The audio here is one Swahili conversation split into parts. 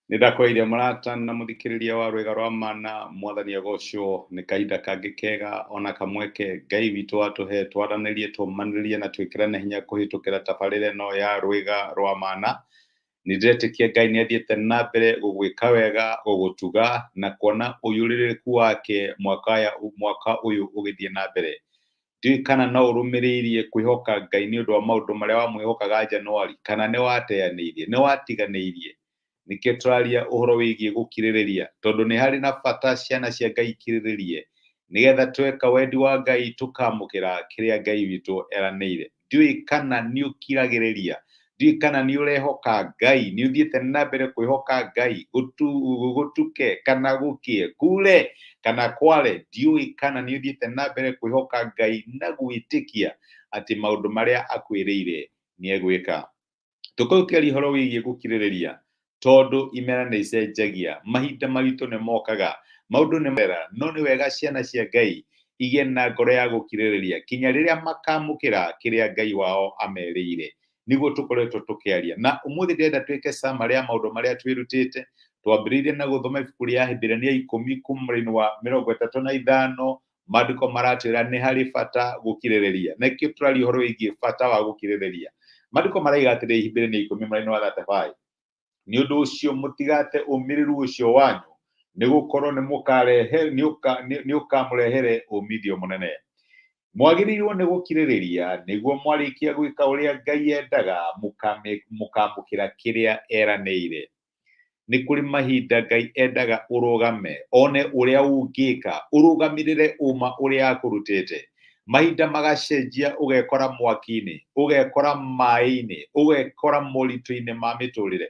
Nindakwaire murata na muthikiriria wa rwega rwa mana mwathani agocwo ni kahinda kangi kega ona kamweke Ngai witu atuhe twaranirie tumaniririe na twikirane hinya kuhitukira tabarire no ya rwega rwa mana. Nindetikia Ngai ni athiete na mbere gugwika wega gugutuga na kuona uyuriririku wake mwaka uyu ugithie na mbere. Ndiũĩ kana no ũrũmĩrĩirie kwĩhoka Ngai nĩ ũndũ wa maũndũ marĩa wamwĩhokaga Januari, kana nĩ wateanĩirie, nĩ watiganĩirie. Nĩkĩo tũraria ũhoro wĩgiĩ gũkirĩrĩria, tondũ nĩ harĩ na bata ciana cia Ngai ikirĩrĩrie, nĩgetha tweka wendi wa Ngai tũkamũkĩra kĩrĩa Ngai witũ eranĩire. Ndiũĩ kana nĩ ũkiragĩrĩria, ndiũĩ kana nĩ ũrehoka Ngai, nĩ ũthiĩte na mbere kwĩhoka Ngai, gũtuke kana gũkie, kure kana kware, ndiũĩ kana nĩ ũthiĩte na mbere kwĩhoka Ngai na gwĩtĩkia atĩ maũndũ marĩa akwĩrĩire nĩ egwĩka. Tũkũrũkĩria ũhoro wĩgiĩ gũkirĩrĩria, tondũ imera nĩ icenjagia, mahinda maritũ nĩ mokaga, maũndũ nĩ mera, no nĩ wega ciana cia Ngai igĩe na ngoro ya gũkirĩrĩria kinya rĩrĩa makamũkĩra kĩrĩa Ngai wao ameriire. Nĩguo tũkoretwo tũkĩaria, na ũmũthĩ ndĩrenda twĩke summary ya maũndũ marĩa twĩrutĩte. Twambĩrĩirie na gũthoma ibuku rĩa Ahĩmbĩrania 10 kuma mũraini wa 35, maandĩko maratwĩra nĩ harĩ bata gũkirĩrĩria. Nakĩo tũraria ũhoro wĩgiĩ bata wa gũkirĩrĩria. Maandĩko maraiga atĩrĩrĩ Ahĩmbĩrania 10 mũraini wa 35, nĩ ũndũ ũcio mũtigate ũmĩrĩru ũcio wanyu, nĩ gũkorwo nĩ ũkamũrehere umithio mũnene. Mwagĩrĩirwo nĩ gũkirĩrĩria nĩguo mwarĩkia gwĩka ũrĩa Ngai endaga mũkamũkĩra kĩrĩa eranĩire. Nĩ kũrĩ mahinda Ngai endaga ũrũgame, one ũrĩa ũngĩka, ũrũgamĩrĩre ũma ũrĩa akũrutĩte. Mahinda magacenjia, ũgekora mwaki-inĩ, ũgekora maĩ-inĩ, ũgekora moritũ-inĩ ma mĩtũrĩre.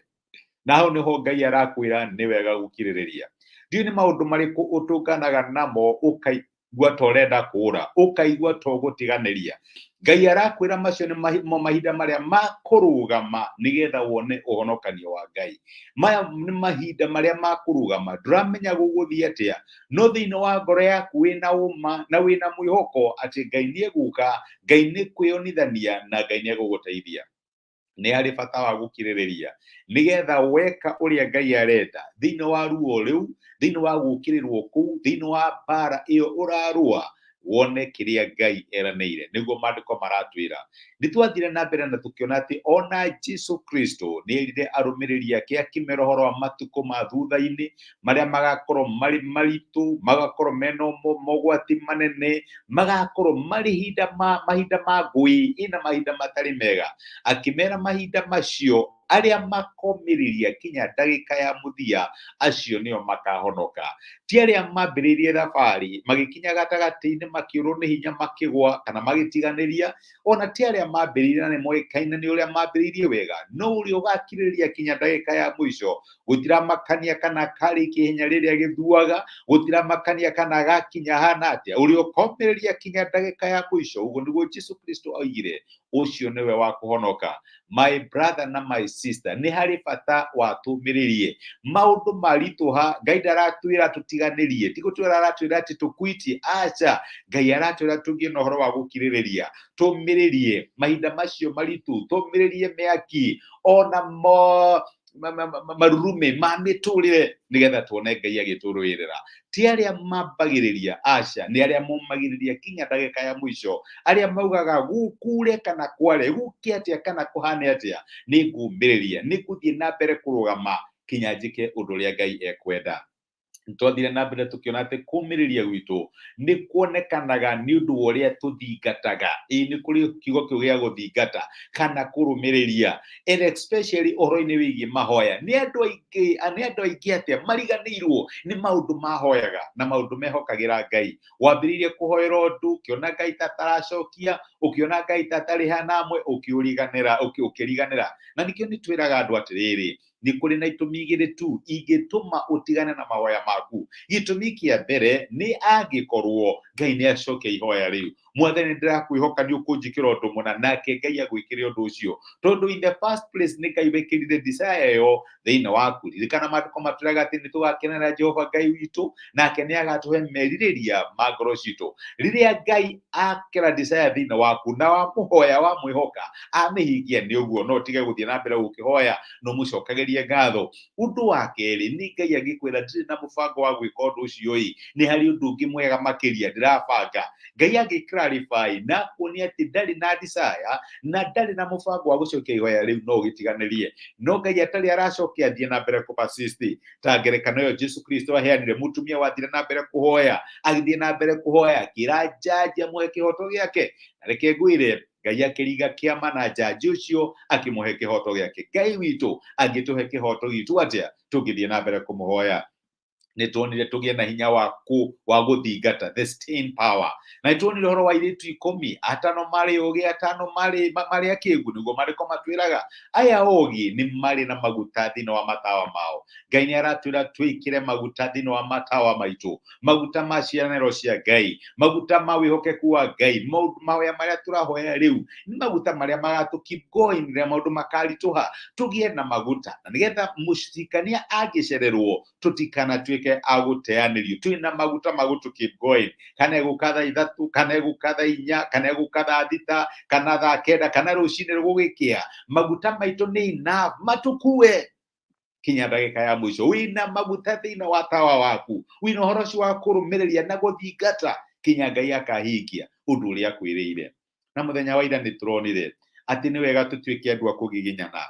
Na hau nĩho Ngai arakwĩra nĩ wega gũkirĩrĩria. Ndiũĩ nĩ maũndũ marĩkũ ũtũnganaga namo ũkaigua ta ũrenda kũũra, ũkaigua ta ũgũtiganĩria. Ngai arakwĩra macio nĩ mahinda marĩa makũrũgama nĩgetha wone ũhonokanio wa Ngai. Maya nĩ mahinda marĩa makũrũgama, ndũramenya gũgũthiĩ atĩa, no thĩinĩ wa ngoro yaku wĩna ũma na wĩna mwĩhoko atĩ Ngai nĩ egũka, Ngai nĩ kwĩyonithania na Ngai nĩ egũgũteithia. Nĩ harĩ bata wa gũkirĩrĩria nĩgetha weka ũrĩa Ngai arenda thĩinĩ wa ruo rĩu, thĩinĩ wa gũkĩrĩrwo kũu, thĩinĩ wa mbara ĩyo ũrarũa, wone kĩrĩa Ngai eranĩire. Nĩguo maandĩko maratwĩra. Nĩtwathire na mbere na tũkĩona atĩ ona Jesũ Kristo nĩ erire arũmĩrĩri ake akĩmera ũhoro wa matukũ ma thutha-inĩ marĩa magakorwo marĩ maritũ, magakorwo mena mogwati manene, magakorwo marĩ mahinda ma ngũĩ, ĩna mahinda matarĩ mega. Akĩmera mahinda macio arĩa makomĩrĩria kinya ndagĩka ya mũthia, acio nĩo makahonoka. Ti arĩa mambĩrĩirie thabarĩ magĩkinya gatagatĩ-inĩ makĩũrwo nĩ hinya makĩgwa kana magĩtiganĩria, ona ti arĩa mambĩrĩirie na nĩ moĩkaine nĩ ũrĩa mambĩrĩirie wega, no ũrĩa ũgakirĩrĩria kinya ndagĩka ya mũico. Gũtiramakania kana karĩkia ihenya rĩrĩa gĩthuaga, gũtiramakania kana gakinya hana atĩa, ũrĩa ũkomĩrĩria kinya ndagĩka ya mũico, ũguo nĩguo Jesũ Kristo oigire, ũcio nĩwe wa kũhonoka. My brother na my sister, nĩ harĩ bata wa tũmĩrĩrie. Maũndũ maritũha, Ngai ndaratwĩra tũtiganĩrie, ti gũtwĩra aratwĩra atĩ tũquit, aca. Ngai aratwĩra tũgĩe na ũhoro wa gũkirĩrĩria, tũmĩrĩrie mahinda macio maritũ, tũmĩrĩrie mĩaki ona marurume ma mĩtũrĩre, nĩgetha tuone Ngai agĩtũrũĩrĩra. Ti arĩa mambagĩrĩria, aca, nĩ arĩa momagĩrĩria kinya ndagĩka ya mũico, arĩa maugaga gũkure kana kware, gũke atĩa kana kũhane atĩa, nĩ ngũmĩrĩria, nĩ gũthiĩ na mbere kũrũgama kinya njĩke ũndũ ũrĩa Ngai ekwenda. Twathire na mbere tũkĩona atĩ kũmĩrĩria gwitũ nĩ kuonekanaga nĩ ũndũ wa ũrĩa tũthingataga. Nĩ kũrĩ kiugo kĩu gĩa gũthingata kana kũrũmĩrĩria, and especially ũhoro-inĩ wĩgiĩ mahoya. Nĩ andũ aingĩ atĩa mariganĩirwo nĩ maũndũ mahoyaga na maũndũ mehokagĩra Ngai. Wambĩrĩirie kũhoera ũndũ, ũkĩona Ngai ta ataracokia, ũkĩona Ngai ta atarĩ hanamwe, ũkĩriganĩra. Na nĩkĩo nĩ twĩraga andũ atĩrĩrĩ, nĩ kũrĩ na itũmi igĩrĩ tu ingĩtũma ũtigane na mahoya maku. Gĩtũmi kĩa mbere nĩ angĩkorwo Ngai nĩ acokia ihoya rĩu. mwathani ndĩrakwihoka nĩ ũkũnjĩkĩra ũndũ mũna, nake Ngai agwĩkĩre ũndũ ũcio, tondũ in the first place nĩ Ngai wĩkĩrire desire ĩyo thĩinĩ waku. Ririkana maandĩko matwĩraga atĩ nĩ tũgakenera Jehova Ngai witũ, nake nĩ agatũhe merirĩria ma ngoro citũ. Rĩrĩa Ngai akĩra desire thĩinĩ waku na wamũhoya wamwĩhoka, amĩhingia, nĩ ũguo no tige gũthiĩ na mbere gũkĩhoya no mũcokagĩrie ngatho. Ũndũ wa kerĩ, nĩ Ngai agĩkwĩra ndirĩ na mũbango wa gwĩka ũndũ ũcio ĩ, nĩ harĩ ũndũ ũngĩ mwega makĩria ndĩrabanga. Ngai agĩclarify na kuonia atĩ ndarĩ na desire na ndarĩ na mũbango wa gũcokia ihoya rĩu no ũgĩtiganĩrie. No Ngai atarĩ aracokia athiĩ na mbere kũpersist. Ta ngerekano ĩyo Jesu Kristo aheanire, mũtumia wathire na mbere kũhoya, agĩthiĩ na mbere kũhoya, akĩra jaji amũhe kĩhoto gĩake. Na reke ngwĩre, Ngai akĩringa kĩama na jaji ũcio akĩmũhe kĩhoto gĩake. Ngai witũ angĩtũhe kĩhoto gitũ atĩa tũngĩthiĩ na mbere kũmũhoya. Nĩ tuonire tũgĩe na hinya wa gũthingata, the staying power. Na nĩ tuonire ũhoro wa airĩtu 10, 5 marĩ ũgĩ, 5 marĩ akĩĩgu, nĩguo maandĩko matwĩraga. Aya ũgĩ nĩ marĩ na maguta thĩinĩ wa matawa mao. Ngai nĩ aratwĩra twĩkĩre maguta thĩinĩ wa matawa maitũ, maguta ma cianĩro cia Ngai, maguta ma wĩhokeku wa Ngai. Mahoya marĩa tũrahoya rĩu nĩ maguta marĩa magatũ keep going rĩrĩa maũndũ makaritũha. Tũgĩe na maguta, na nĩgetha mũcikania angĩcererwo tũtikanatuĩke agũteanĩrio. Twĩna maguta magũtũ keep going. Kana egũka thaa 3, kana egũka thaa 4, kana egũka thaa 6, kana thaa 9, kana rũcinĩ gũgĩkĩa. Maguta maitũ nĩ enough, matũkue kinya ndagĩka ya mũico. Wĩna maguta thĩinĩ wa tawa waku, wĩna ũhoro ũcio wa kũrũmĩrĩria na gũthingata kinya Ngai akahingia ũndũ ũrĩa akwĩrĩire. Na mũthenya wa ira nĩ tũronire atĩ nĩ wega tũtuĩke andũ a kũgiginyana.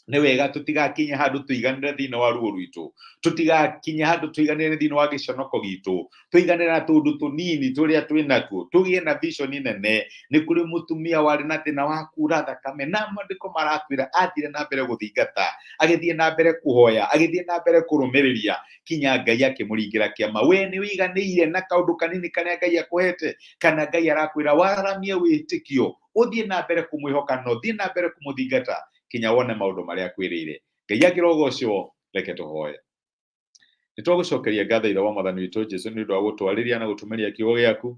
Nĩ wega tũtigakinye handũ tũiganĩre thĩinĩ wa ruo rwitũ, tũtigakinye handũ tũiganĩre thĩinĩ wa gĩconoko gitũ, tũiganĩre na tũndũ tũnini tũrĩa twĩnatuo, tũgĩe na vision nene. Nĩ kũrĩ mũtumia warĩ na thĩna wa kuura thakame, na maandĩko maratwĩra athire na mbere gũthingata, agĩthiĩ na mbere kũhoya, agĩthiĩ na mbere kũrũmĩrĩria, kinya Ngai akĩmũringĩra kĩama. We nĩ ũiganĩire na kaũndũ kanini karĩa Ngai akũhete, kana Ngai arakwĩra wararamie wĩtĩkio, ũthiĩ na mbere kũmwĩhoka na ũthiĩ na mbere kũmũthingata kinya wone maũndũ marĩa akwĩrĩire. Ngai akĩrogocwo, reke tũhoye. Nĩ twagũcokeria ngatho Ithe wa Mwathani witũ Jesũ nĩ ũndũ wa gũtwarĩria na gũtũmĩria kiugo gĩaku,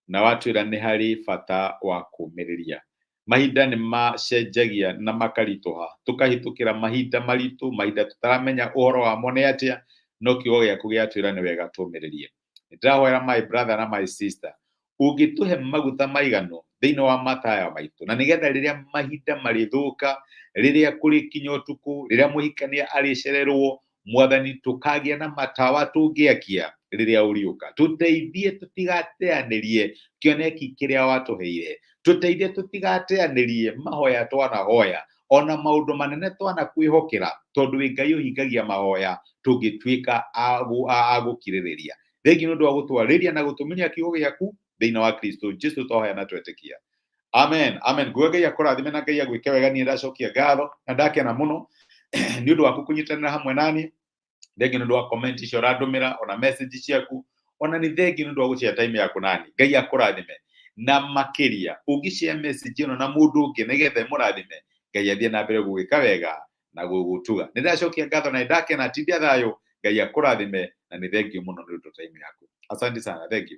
na watwĩra nĩ harĩ bata wa kũũmĩrĩria. Mahinda nĩ macenjagia na makaritũha, tũkahĩtũkĩra mahinda maritũ, mahinda tũtaramenya ũhoro wamo nĩ atĩa, no kiugo gĩaku gĩatwĩra nĩ wega tũũmĩrĩrie. Nĩ ndĩrahoera my brother na my sister, ũngĩtũhe maguta maigano thĩinĩ wa mataya maitũ, na nĩgetha rĩrĩa mahinda marĩthũka, rĩrĩa kũrĩkinya ũtukũ, rĩrĩa mũhikania arĩcererwo, Mwathani tũkagĩa na matawa tũngĩakia rĩrĩa ũriũka. Tũteithie tũtigateanĩrie kĩoneki kĩrĩa watũheire, tũteithie tũtigateanĩrie mahoya twanahoya, ona maũndũ manene twanakwĩhokera, tondũ wĩ Ngai ũhingagia mahoya tũngĩtuĩka agũkirĩrĩria. Thengiũ nĩ ũndũ wa gũtwarĩria na gũtũmenyia kiugo gĩaku thĩinĩ wa Kristo Jesũ twahoya na twetĩkia. Amen, amen. Nguo Ngai akũrathime na Ngai agwĩke wega. Niĩ ndacokia ngatho na ndakena mũno nĩ ũndũ waku kũnyitanĩra hamwe naniĩ. Thengiũ nĩ ũndũ wa comment icio ũrandũmĩra, ona message ciaku, ona nĩ thengiũ nĩ ũndũ wa gũshare time yaku naniĩ. Ngai akũrathime na makĩria ũngĩshare message ĩno na mũndũ ũngĩ nĩgetha mũrathime, Ngai athiĩ na mbere gũgwĩka wega na gũgũtuga. Nĩ ndacokia ngatho na ndakena, tithia thayũ. Ngai akũrathime na nĩ thengiũ mũno nĩ ũndũ time yaku. Asante sana, thank you.